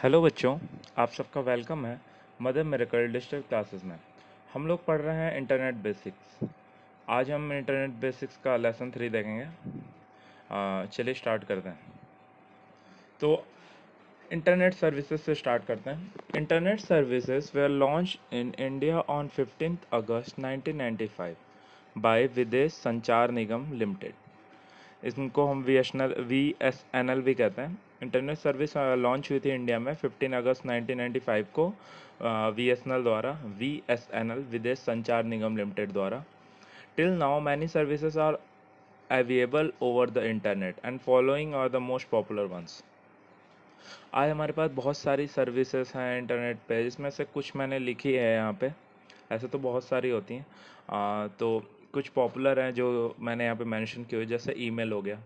Hello बच्चों, आप सबका वेलकम है मदर मेरेकल डिजिटल क्लासेस में। हम लोग पढ़ रहे हैं इंटरनेट बेसिक्स। आज हम इंटरनेट बेसिक्स का लेसन 3 देखेंगे। चलिए स्टार्ट करते हैं। तो इंटरनेट सर्विसेज से स्टार्ट करते हैं। Internet services were launch in India on 15 August 1995 by Videsh Sanchar Nigam limited. इनको हम VSNL भी कहते हैं। इंटरनेट सर्विस लॉन्च हुई थी इंडिया में 15 अगस्त 1995 को VSNL द्वारा, VSNL विदेश संचार निगम लिमिटेड द्वारा। Till now many services are available over the internet and following are the most popular ones. आज हमारे पास बहुत सारी सर्विसेज हैं इंटरनेट पे, जिसमें से कुछ मैंने लिखी है यहाँ पे। ऐसे तो बहुत सारी होती हैं, तो कुछ पॉपुलर हैं जो मैंने यहाँ पे मेंशन की हुई, जैसे ईमेल हो गया,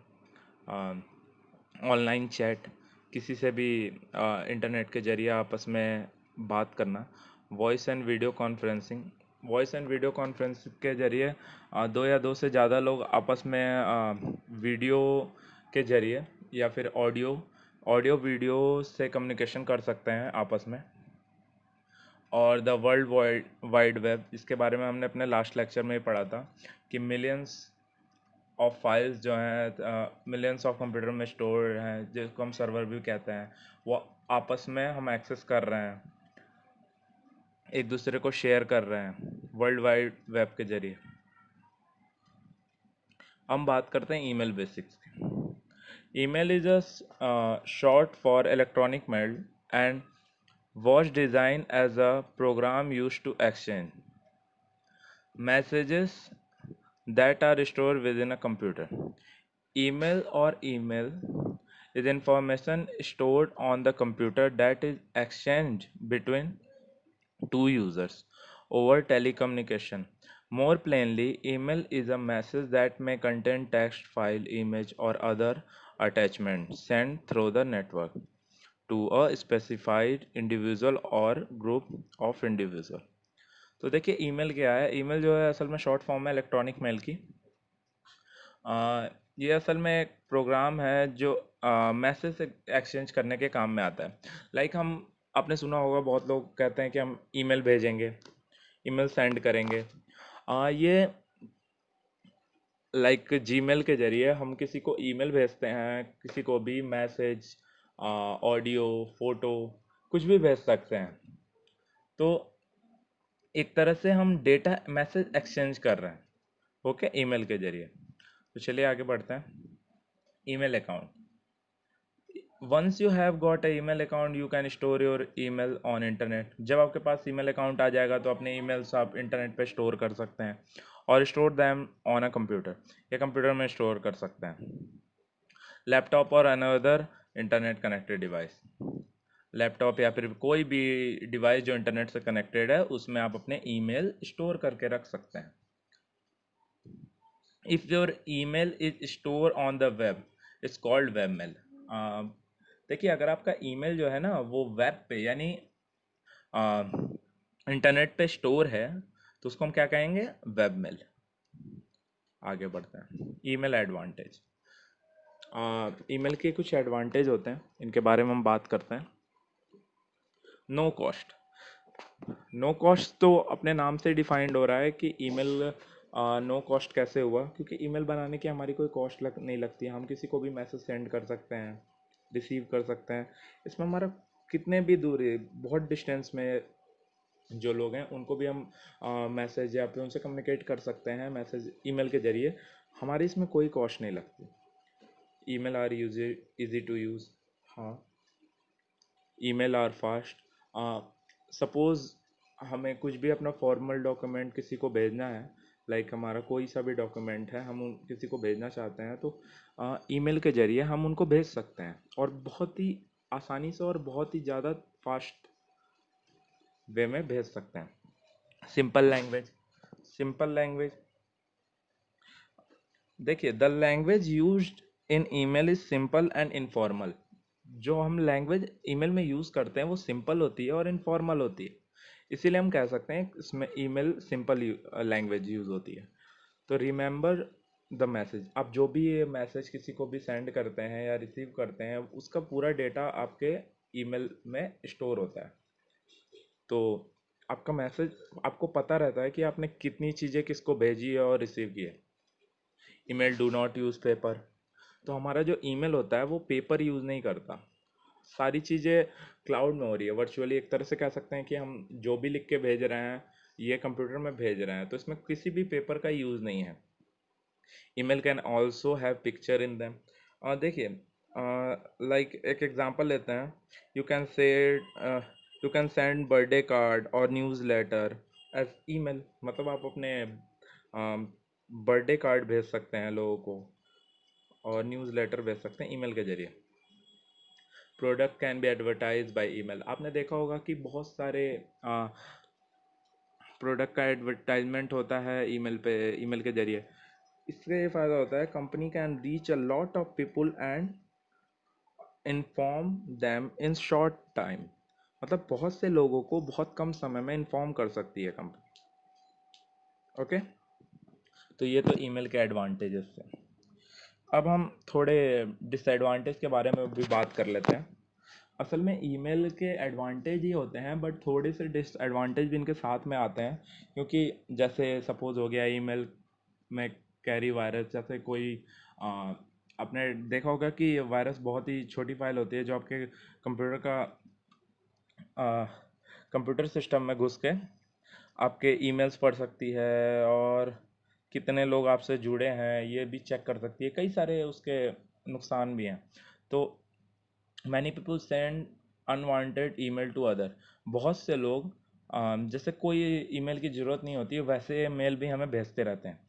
ऑनलाइन चैट, किसी से भी इंटरनेट के जरिए आपस में बात करना, voice and video conferencing. Voice and video conferencing के जरिए दो या दो से ज़्यादा लोग आपस में वीडियो के जरिए या फिर ऑडियो वीडियो से कम्युनिकेशन कर सकते हैं आपस में। और द वर्ल्ड वाइड वेब, इसके बारे में हमने अपने लास्ट लेक्चर में ही पढ़ा था कि मिलियंस ऑफ फाइल्स जो हैं मिलियंस ऑफ कंप्यूटर में स्टोर हैं, जिसको हम सर्वर भी कहते हैं, वो आपस में हम एक्सेस कर रहे हैं, एक दूसरे को शेयर कर रहे हैं वर्ल्ड वाइड वेब के जरिए। हम बात करते हैं ईमेल बेसिक्स की। Email is a short for electronic male and was designed as a program used to exchange messages that are stored within a computer. Email is information stored on the computer that is exchanged between two users over telecommunication. More plainly, email is a message that may contain text, file, image, or other attachment sent through the network to a specified individual or group of individual. तो देखिए email क्या है। Email जो है असल में short form है electronic mail की। ये असल में एक प्रोग्राम है जो मैसेज एक्सचेंज करने के काम में आता है। लाइक हम आपने सुना होगा, बहुत लोग कहते हैं कि हम ईमेल भेजेंगे, ईमेल सेंड करेंगे। ये लाइक जीमेल के जरिए हम किसी को ईमेल भेजते हैं, किसी को भी मैसेज, ऑडियो, फोटो, कुछ भी भेज सकते हैं। तो एक तरह से हम डेटा मैसेज एक्सचेंज कर रहे हैं, ओके, ईमेल के जरिए। तो चलिए आगे बढ़ते हैं। Email account. Once you have got a email account you can store your email on internet. जब आपके पास ईमेल अकाउंट आ जाएगा तो अपने ईमेल्स आप इंटरनेट पे स्टोर कर सकते हैं और store them on a computer, या कंप्यूटर में स्टोर कर सकते हैं, लैपटॉप और another internet connected device. Laptop या फिर कोई भी डिवाइस जो इंटरनेट से कनेक्टेड है, उसमें आप अपने ईमेल स्टोर करके रख सकते हैं। If your email is store on the web it's called web mail. देखिए अगर आपका ईमेल जो है ना वो वेब पे यानी इंटरनेट पे स्टोर है, तो उसको हम क्या कहेंगे? Web mail. आगे बढ़ते हैं। Email advantage. ईमेल के कुछ एडवांटेज होते हैं, इनके बारे में हम बात करते हैं। No cost. नो कॉस्ट तो अपने नाम से डिफाइंड हो रहा है कि ईमेल नो कॉस्ट कैसे हुआ, क्योंकि ईमेल बनाने की हमारी कोई कॉस्ट नहीं लगती। हम किसी को भी मैसेज सेंड कर सकते हैं, रिसीव कर सकते हैं। इसमें हमारा कितने भी दूर है, बहुत डिस्टेंस में जो लोग हैं उनको भी हम मैसेज या फिर उनसे कम्युनिकेट कर सकते हैं मैसेज ईमेल के जरिए। हमारी इसमें कोई कॉस्ट नहीं लगती। Email are easy to use. हाँ, ईमेल आर फास्ट। सपोज़ हमें कुछ भी अपना फॉर्मल डॉक्यूमेंट किसी को भेजना है, लाइक हमारा कोई सा भी डॉक्यूमेंट है, हम किसी को भेजना चाहते हैं, तो ईमेल के जरिए हम उनको भेज सकते हैं, और बहुत ही आसानी से और बहुत ही ज़्यादा फास्ट वे में भेज सकते हैं। Simple language. सिंपल लैंग्वेज, देखिए the language used in email is simple and informal. जो हम लैंग्वेज ईमेल में यूज़ करते हैं वो सिंपल होती है और इनफॉर्मल होती है, इसीलिए हम कह सकते हैं इसमें ईमेल सिंपल लैंग्वेज यूज़ होती है। तो रिमेंबर द मैसेज। आप जो भी ये मैसेज किसी को भी सेंड करते हैं या रिसीव करते हैं, उसका पूरा डेटा आपके ईमेल में स्टोर होता है। तो आपका मैसेज, आपको पता रहता है कि आपने कितनी चीज़ें किसको भेजी है और रिसीव की है। Email do not use paper. तो हमारा जो ईमेल होता है वो पेपर यूज़ नहीं करता, सारी चीज़ें क्लाउड में हो रही है वर्चुअली। एक तरह से कह सकते हैं कि हम जो भी लिख के भेज रहे हैं ये कंप्यूटर में भेज रहे हैं, तो इसमें किसी भी पेपर का यूज़ नहीं है। Email can also have picture in them. और देखिए, लाइक एक एग्जांपल लेते हैं। You can say you can send birthday card और न्यूज़ लेटर एज ईमेल। मतलब आप अपने बर्थडे कार्ड भेज सकते हैं लोगों को और न्यूज़ लेटर भेज सकते हैं ईमेल के जरिए। Product can be advertise by email. आपने देखा होगा कि बहुत सारे प्रोडक्ट का एडवर्टाइजमेंट होता है ईमेल पे, ईमेल के जरिए। इससे ये फ़ायदा होता है, company can reach a lot of people and inform them in short time. मतलब बहुत से लोगों को बहुत कम समय में इन्फॉर्म कर सकती है कंपनी। ओके, तो ये तो ईमेल के एडवांटेजेस थे। अब हम थोड़े डिसएडवांटेज के बारे में भी बात कर लेते हैं। असल में ईमेल के एडवांटेज ही होते हैं, बट थोड़े से डिसएडवांटेज भी इनके साथ में आते हैं। क्योंकि जैसे सपोज हो गया ईमेल में कैरी वायरस, जैसे कोई आपने देखा होगा कि वायरस बहुत ही छोटी फाइल होती है जो आपके कंप्यूटर का कंप्यूटर सिस्टम में घुस के आपके ईमेल्स पढ़ सकती है और कितने लोग आपसे जुड़े हैं ये भी चेक कर सकती है। कई सारे उसके नुकसान भी हैं। तो many people send unwanted email to other. बहुत से लोग जैसे कोई ईमेल की ज़रूरत नहीं होती है वैसे मेल भी हमें भेजते रहते हैं।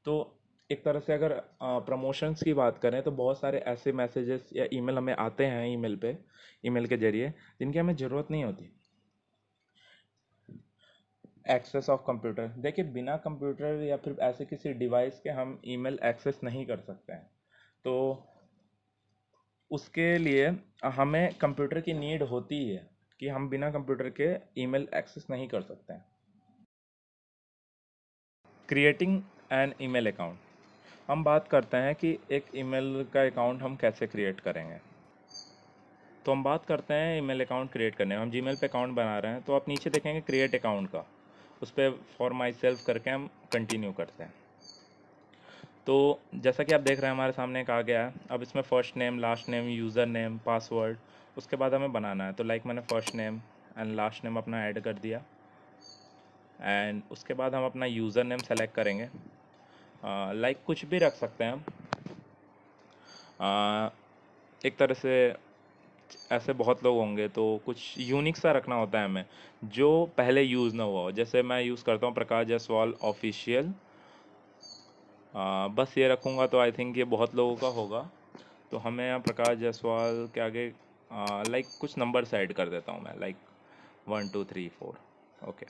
तो एक तरह से अगर प्रमोशंस की बात करें तो बहुत सारे ऐसे मैसेजेस या ईमेल हमें आते हैं ईमेल पे, ईमेल के जरिए, जिनकी हमें ज़रूरत नहीं होती। Access of computer. देखिए, बिना कंप्यूटर या फिर ऐसे किसी डिवाइस के हम ईमेल एक्सेस नहीं कर सकते हैं। तो उसके लिए हमें कंप्यूटर की नीड होती है कि हम बिना कंप्यूटर के ईमेल एक्सेस नहीं कर सकते हैं। Creating an email account. हम बात करते हैं कि एक ईमेल का अकाउंट हम कैसे क्रिएट करेंगे। तो हम बात करते हैं ईमेल अकाउंट क्रिएट करने में। हम जीमेल पे अकाउंट बना रहे हैं तो आप नीचे देखेंगे क्रिएट अकाउंट का, उस पर फॉर माई सेल्फ करके हम कंटिन्यू करते हैं। तो जैसा कि आप देख रहे हैं हमारे सामने एक आ गया है। अब इसमें first name, last name, user name, password उसके बाद हमें बनाना है। तो लाइक मैंने first name and last name अपना ऐड कर दिया एंड उसके बाद हम अपना यूज़र नेम सेलेक्ट करेंगे। लाइक कुछ भी रख सकते हैं हम। एक तरह से ऐसे बहुत लोग होंगे तो कुछ यूनिक सा रखना होता है हमें जो पहले यूज़ ना हुआ हो। जैसे मैं यूज़ करता हूँ प्रकाश जायसवाल ऑफिशियल, बस ये रखूँगा तो आई थिंक ये बहुत लोगों का होगा। तो हमें यहाँ प्रकाश जायसवाल के आगे लाइक कुछ नंबर्स ऐड कर देता हूँ मैं, लाइक 1 2 3 4। ओके,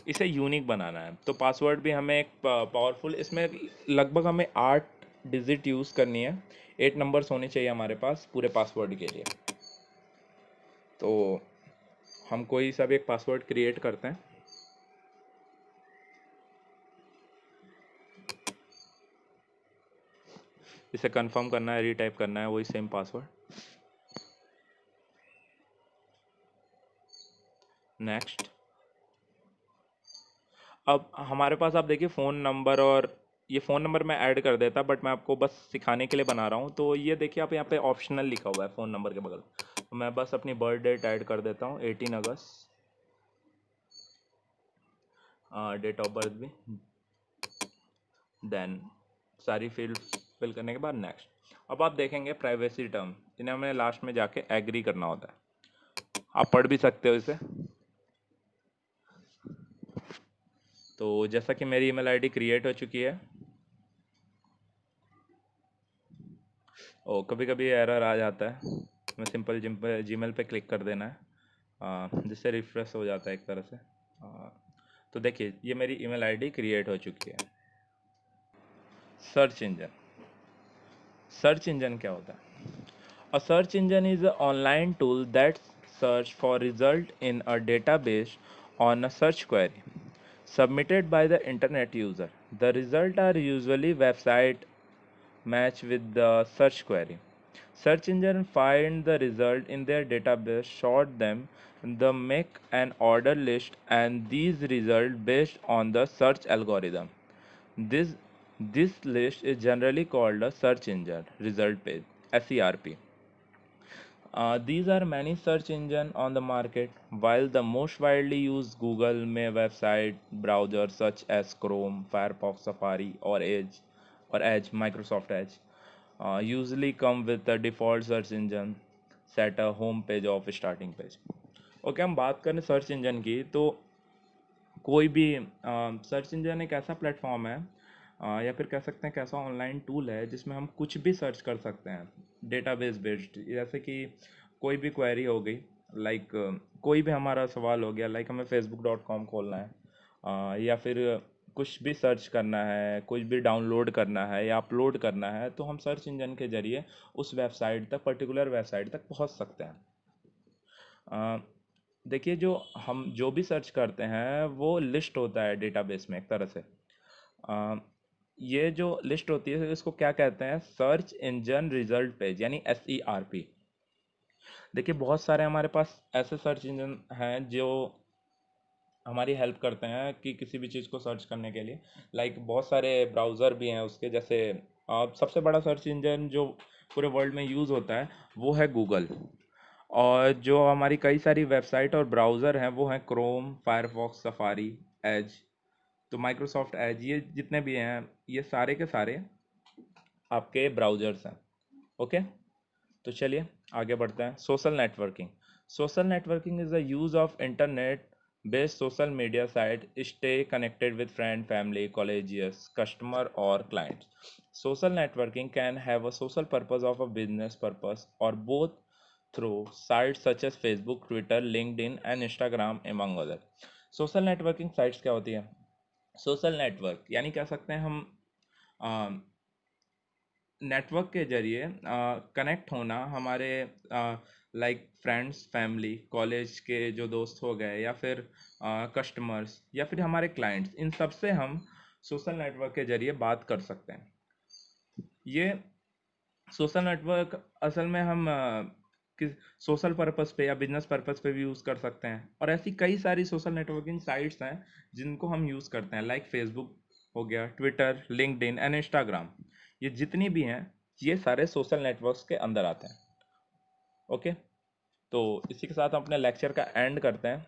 इसे यूनिक बनाना है। तो पासवर्ड भी हमें एक पावरफुल, इसमें लगभग हमें 8 डिजिट यूज़ करनी है। 8 नंबर्स होने चाहिए हमारे पास पूरे पासवर्ड के लिए। तो हम कोई सा भी एक पासवर्ड क्रिएट करते हैं। इसे कंफर्म करना है, रीटाइप करना है वही सेम पासवर्ड। नेक्स्ट। अब हमारे पास आप देखिए फ़ोन नंबर, और ये फ़ोन नंबर मैं ऐड कर देता बट मैं आपको बस सिखाने के लिए बना रहा हूँ। तो ये देखिए आप यहाँ पे ऑप्शनल लिखा हुआ है फ़ोन नंबर के बगल। तो मैं बस अपनी बर्थ डेट ऐड कर देता हूँ 18 अगस्त, डेट ऑफ बर्थ भी, देन सारी फील्ड फिल करने के बाद नेक्स्ट। अब आप देखेंगे प्राइवेसी टर्म, इन्हें हमें लास्ट में जाके एग्री करना होता है। आप पढ़ भी सकते हो इसे। तो जैसा कि मेरी ईमेल आईडी क्रिएट हो चुकी है, और कभी कभी एरर आ जाता है, मैं सिंपल जीमेल पे क्लिक कर देना है जिससे रिफ्रेश हो जाता है एक तरह से। तो देखिए ये मेरी ईमेल आईडी क्रिएट हो चुकी है। Search engine. सर्च इंजन क्या होता है? अ search engine is a online tool that search for result in a database on a search query submitted by the internet user. The result are usually website match with the search query. Search engine find the result in their database, sort them, the make an order list, and these result based on the search algorithm. This this list is generally called a search engine result page, SERP. These are many search engines on the market. While the most widely used Google May website browsers such as Chrome, Firefox, Safari, or Edge, Microsoft Edge, usually come with the default search engine set a home page of starting page. Okay, हम बात करें search engine की तो कोई भी search engine एक ऐसा platform है, या फिर कह सकते हैं कैसा ऑनलाइन टूल है जिसमें हम कुछ भी सर्च कर सकते हैं डेटाबेस बेस्ड। जैसे कि कोई भी क्वेरी हो गई, लाइक कोई भी हमारा सवाल हो गया, लाइक हमें facebook.com खोलना है, या फिर कुछ भी सर्च करना है, कुछ भी डाउनलोड करना है या अपलोड करना है, तो हम सर्च इंजन के जरिए उस वेबसाइट तक, पर्टिकुलर वेबसाइट तक पहुंच सकते हैं। देखिए, जो भी सर्च करते हैं वो लिस्ट होता है डेटाबेस में एक तरह से। ये जो लिस्ट होती है इसको क्या कहते हैं, सर्च इंजन रिजल्ट पेज, यानी SERP। देखिए, बहुत सारे हमारे पास ऐसे सर्च इंजन हैं जो हमारी हेल्प करते हैं कि किसी भी चीज़ को सर्च करने के लिए, लाइक बहुत सारे ब्राउज़र भी हैं उसके। जैसे सबसे बड़ा सर्च इंजन जो पूरे वर्ल्ड में यूज़ होता है वो है गूगल, और जो हमारी कई सारी वेबसाइट और ब्राउज़र हैं वो हैं क्रोम, फायरफॉक्स, सफारी, एज। तो माइक्रोसॉफ्ट एज, ये जितने भी हैं ये सारे के सारे आपके ब्राउज़र्स हैं। ओके, तो चलिए आगे बढ़ते हैं। Social networking is the use of internet based social media site stay connected with friend, family, colleagues, customer or clients. Social networking can have a social purpose of a business purpose or both through sites such as Facebook, Twitter, LinkedIn and Instagram among other. Social networking sites क्या होती है? Social network यानी कह सकते हैं हम network के जरिए कनेक्ट होना हमारे लाइक फ्रेंड्स, फैमिली, कॉलेज के जो दोस्त हो गए, या फिर कस्टमर्स, या फिर हमारे क्लाइंट्स, इन सब से हम सोशल नेटवर्क के जरिए बात कर सकते हैं। ये सोशल नेटवर्क असल में हम किस सोशल पर्पस पे या बिजनेस पर्पस पे भी यूज़ कर सकते हैं, और ऐसी कई सारी सोशल नेटवर्किंग साइट्स हैं जिनको हम यूज़ करते हैं, लाइक फेसबुक हो गया, ट्विटर, लिंक्डइन एंड इंस्टाग्राम। ये जितनी भी हैं ये सारे सोशल नेटवर्क्स के अंदर आते हैं। ओके, तो इसी के साथ हम अपने लेक्चर का एंड करते हैं।